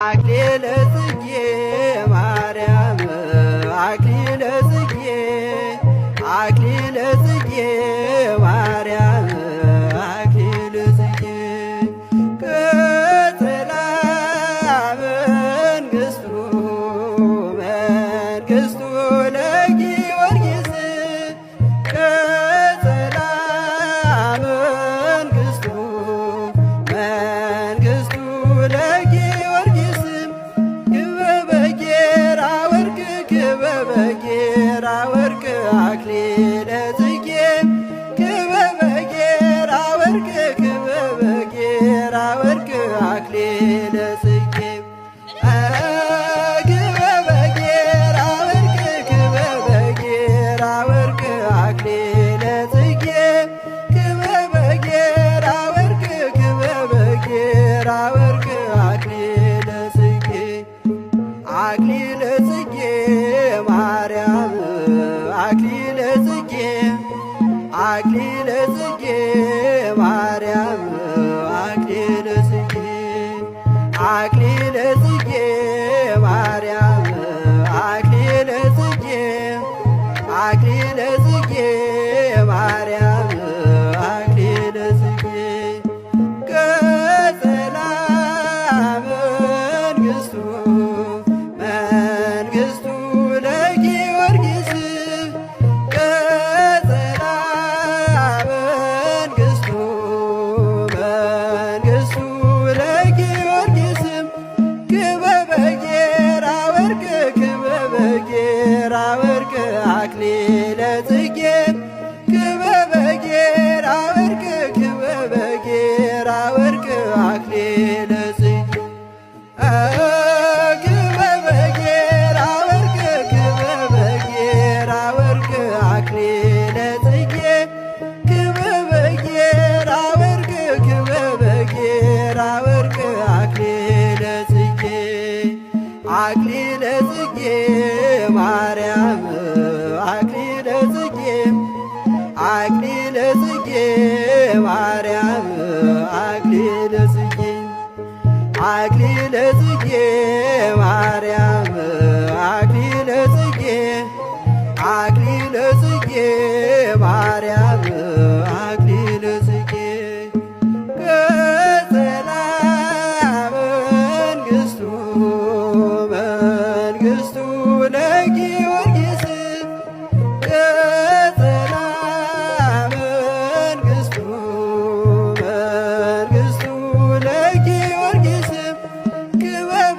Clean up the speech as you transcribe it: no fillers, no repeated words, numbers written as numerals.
አክሊለ ጽጌ ማርያም አክሊለ ጽጌ አክሊለ ጽጌ ማርያም አክሊለ ጽጌ ቅጽላ መንግሥቱ መንግሥቱ ለጊዮርጊስ ቅጽላ መንግሥቱ መንግሥቱ ለጊዮርጊስ ክበበጌራ ወርቅ ክበበጌራ ወርቅ አክሊለ ጽጌ ክበበጌራ ወርቅ ክበበጌራ ወርቅ አክሊለ ጽጌ ክበበጌራ ወርቅ ክበበጌራ ወርቅ አክሊለ ጽጌ ክበበጌራ ወርቅ ክበበጌራ ወርቅ አክሊለ ጽጌ አክሊለ ጽጌ ማርያም አክሊለ ጽጌ አክሊለ ጽጌ ማርያም አክሊለ ጽጌ አክሊለ ጽጌ ማርያም አክሊለ ጽጌ አክሊለ ጽጌ ማርያም አክሊለ ጽጌ ቅጽላ መንግሥቱ መንግሥቱ ለጊዮርጊስ ቅጽላ መንግሥቱ መንግሥቱ ለጊዮርጊስ ክበበጌራ ወርቅ ክበበጌራ ወርቅ አክሊለ ጽጌ ክበበጌራ ወርቅ ክበበጌራ ወርቅ አክሊለ ጽጌ ክበበጌራ ወርቅ ክበበጌራ ወርቅ አክሊለ ጽጌ ክበበጌራ ወርቅ ክበበጌራ ወርቅ አክሊለ ጽጌ አክሊለ ጽጌ ማርያም አክሊለ ጽጌ አክሊለ ጽጌ ማርያም አክሊለ ጽጌ አክሊለ ጽጌ ማርያም አክሊለ ጽጌ አክሊለ ጽጌ